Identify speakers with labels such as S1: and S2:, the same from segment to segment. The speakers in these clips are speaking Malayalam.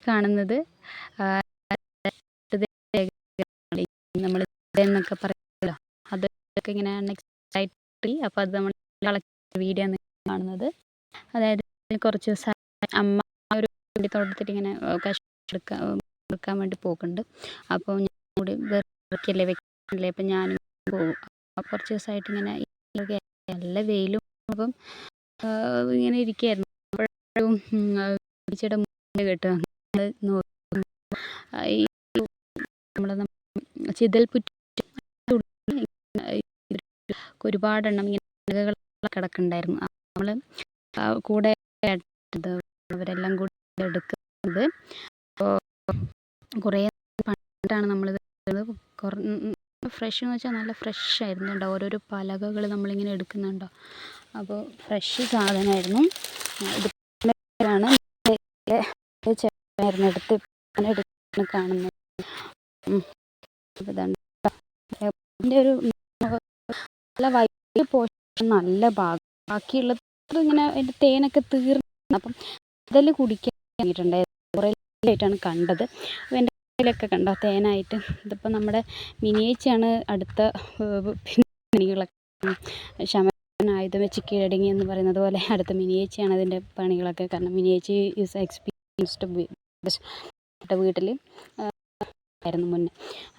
S1: കാണുന്നത് നമ്മൾ എന്നൊക്കെ പറയുമല്ലോ, അതൊക്കെ ഇങ്ങനെ നെക്സ്റ്റ് അപ്പോൾ അത് നമ്മൾ വീഡിയോ ആണ് കാണുന്നത്. അതായത് കുറച്ച് ദിവസം അമ്മ ഒരു തോട്ടത്തിൽ ഇങ്ങനെ എടുക്കാൻ വേണ്ടി പോകുന്നുണ്ട്. അപ്പോൾ ഞാൻ കൂടി വെറുക്കില്ലേ വെക്കില്ലേ, അപ്പം ഞാനും പോകും. കുറച്ച് ദിവസമായിട്ട് ഇങ്ങനെ നല്ല വെയിലും അപ്പം ഇങ്ങനെ ഇരിക്കുകയായിരുന്നു. അപ്പോഴും ചേച്ചിയുടെ മുന്നിൽ കേട്ടോ ഈ നമ്മളെ ചിതൽപുറ്റ് ഒരുപാടെണ്ണം ഇങ്ങനെ കിടക്കുന്നുണ്ടായിരുന്നു. നമ്മൾ കൂടെ അവരെല്ലാം കൂടി എടുക്കുന്നത്. അപ്പോൾ കുറേ പണ്ടാണ് നമ്മളിത് ഫ്രഷ് എന്ന് വെച്ചാൽ നല്ല ഫ്രഷ് ആയിരുന്നു കേട്ടോ. ഓരോരോ പലകകൾ നമ്മളിങ്ങനെ എടുക്കുന്നുണ്ടോ, അപ്പോൾ ഫ്രഷ് സാധനമായിരുന്നു. ഇതാണ് ചേട്ടനായിരുന്നു എടുത്ത് കാണുന്നത്. ഇതാണ് ഇതിൻ്റെ ഒരു നല്ല വൈറ്റ് പോർഷൻ, നല്ല ഭാഗം. ബാക്കിയുള്ളത് ഇങ്ങനെ അതിൻ്റെ തേനൊക്കെ തീർന്നു. അപ്പം ഇതെല്ലാം കുടിക്കാൻ വേണ്ടിയിട്ടുണ്ടായിരുന്നു. കുറേ ആയിട്ടാണ് കണ്ടത്. അപ്പോൾ എൻ്റെ കയ്യിലൊക്കെ കണ്ടോ തേനായിട്ട്. ഇതിപ്പോൾ നമ്മുടെ മിനിയേച്ചയാണ് അടുത്ത പണികളൊക്കെ. ആയുധം വെച്ച് കീഴടങ്ങി എന്ന് പറയുന്നത് പോലെ അടുത്ത മിനിയേച്ചയാണ് അതിൻ്റെ പണികളൊക്കെ. കാരണം മിനിയേച്ചി ഈസ് എക്സ്പീരിയൻസ്ഡ് വീട്ടിൽ ആയിരുന്നു മുന്നേ.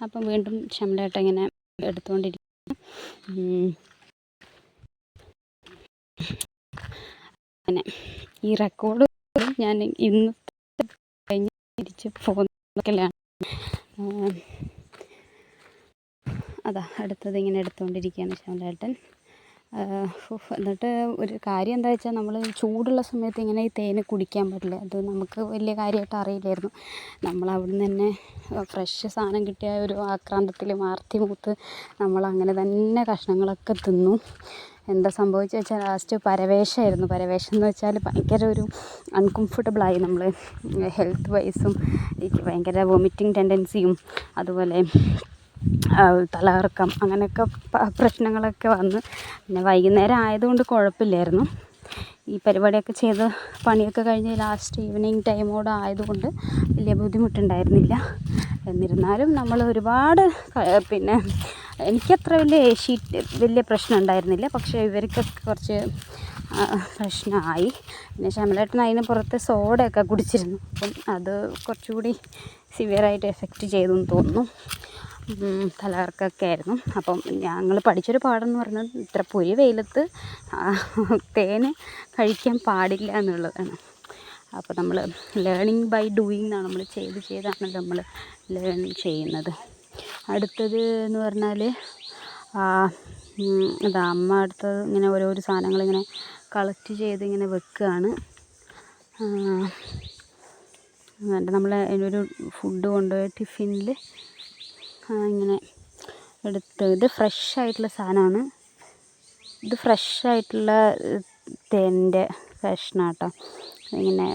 S1: അപ്പം വീണ്ടും ശമലേട്ട ഇങ്ങനെ എടുത്തുകൊണ്ടിരിക്കും. അങ്ങനെ ഈ റെക്കോർഡ് ഞാൻ ഇന്ന് കഴിഞ്ഞ് തിരിച്ച് പോകുന്നതിലാണ്. അതാ അടുത്തത് ഇങ്ങനെ എടുത്തുകൊണ്ടിരിക്കുകയാണ് ശമലേട്ടൻ. എന്നിട്ട് ഒരു കാര്യം എന്താ വെച്ചാൽ, നമ്മൾ ചൂടുള്ള സമയത്ത് ഇങ്ങനെ ഈ തേന് കുടിക്കാൻ പറ്റില്ല. അത് നമുക്ക് വലിയ കാര്യമായിട്ട് അറിയില്ലായിരുന്നു. നമ്മൾ അവിടുന്ന് തന്നെ ഫ്രഷ് സാധനം കിട്ടിയ ഒരു ആക്രാന്തത്തിൽ മാർത്തി മൂത്ത് നമ്മളങ്ങനെ തന്നെ കഷ്ണങ്ങളൊക്കെ തിന്നു. എന്താ സംഭവിച്ചത് വെച്ചാൽ ലാസ്റ്റ് പരവേശമായിരുന്നു. പരവേശം എന്ന് വെച്ചാൽ ഭയങ്കര ഒരു അൺകംഫർട്ടബിളായി. നമ്മൾ ഹെൽത്ത് വൈസും എനിക്ക് ഭയങ്കര വോമിറ്റിംഗ് ടെൻഡൻസിയും അതുപോലെ തലകറക്കം അങ്ങനെയൊക്കെ പ്രശ്നങ്ങളൊക്കെ വന്ന്. പിന്നെ വൈകുന്നേരം ആയതുകൊണ്ട് കുഴപ്പമില്ലായിരുന്നു. ഈ പരിപാടിയൊക്കെ ചെയ്ത് പണിയൊക്കെ കഴിഞ്ഞ് ലാസ്റ്റ് ഈവനിങ് ടൈമോട് ആയതുകൊണ്ട് വലിയ ബുദ്ധിമുട്ടുണ്ടായിരുന്നില്ല. എന്നിരുന്നാലും നമ്മൾ ഒരുപാട് പിന്നെ എനിക്കത്ര വലിയ പ്രശ്നം ഉണ്ടായിരുന്നില്ല. പക്ഷേ ഇവർക്കൊക്കെ കുറച്ച് പ്രശ്നമായി. പിന്നെ ശമലേട്ടൻ അതിന് പുറത്ത് സോഡയൊക്കെ കുടിച്ചിരുന്നു. അപ്പം അത് കുറച്ചുകൂടി സിവിയറായിട്ട് എഫക്റ്റ് ചെയ്തു എന്ന് തോന്നുന്നു. തലകറക്കമൊക്കെ ആയിരുന്നു. അപ്പം ഞങ്ങൾ പഠിച്ചൊരു പാഠമെന്ന് പറഞ്ഞാൽ ഇത്ര പൊരി വെയിലത്ത് തേന് കഴിക്കാൻ പാടില്ല എന്നുള്ളതാണ്. അപ്പോൾ നമ്മൾ ലേണിങ് ബൈ ഡൂയിങ് എന്നാണ്. നമ്മൾ ചെയ്താണല്ലോ നമ്മൾ ലേണിങ് ചെയ്യുന്നത്. അടുത്തത് എന്ന് പറഞ്ഞാൽ അതാ അമ്മ അടുത്തത് ഇങ്ങനെ ഓരോരോ സാധനങ്ങളിങ്ങനെ കളക്ട് ചെയ്ത് ഇങ്ങനെ വെക്കുകയാണ്. എന്നിട്ട് നമ്മൾ അതിനൊരു ഫുഡ് കൊണ്ടുപോയ ടിഫിനിൽ ഇങ്ങനെ എടുത്ത്, ഇത് ഫ്രഷ് ആയിട്ടുള്ള സാധനമാണ്. ഇത് ഫ്രഷ് ആയിട്ടുള്ള തേനിൻ്റെ കഷ്ണം കേട്ടോ. ഇങ്ങനെ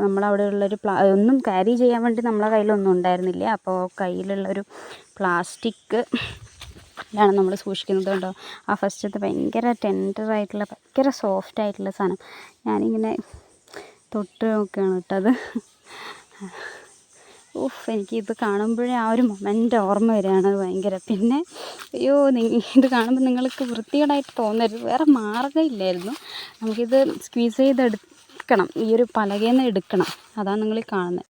S1: നമ്മളവിടെ ഉള്ളൊരു ഒന്നും ക്യാരി ചെയ്യാൻ വേണ്ടി നമ്മളെ കയ്യിലൊന്നും ഉണ്ടായിരുന്നില്ല. അപ്പോൾ കയ്യിലുള്ളൊരു പ്ലാസ്റ്റിക് ാണ് നമ്മൾ സൂക്ഷിക്കുന്നത് കേട്ടോ. ആ ഫസ്റ്റത്തെ ഭയങ്കര ടെൻഡറായിട്ടുള്ള ഭയങ്കര സോഫ്റ്റ് ആയിട്ടുള്ള സാധനം ഞാനിങ്ങനെ തൊട്ട് നോക്കുകയാണ് കേട്ടത്. എനിക്കിത് കാണുമ്പോഴേ ആ ഒരു മൊമെൻ്റ് ഓർമ്മ വരികയാണ് ഭയങ്കര. പിന്നെ അയ്യോ ഇത് കാണുമ്പോൾ നിങ്ങൾക്ക് വൃത്തികേടായിട്ട് തോന്നരുത്, വേറെ മാർഗ്ഗമില്ലായിരുന്നു. നമുക്കിത് സ്ക്വീസ് ചെയ്തെടുക്കണം, ഈ ഒരു പലകയിൽ നിന്ന് എടുക്കണം. അതാണ് നിങ്ങൾ കാണുന്നത്.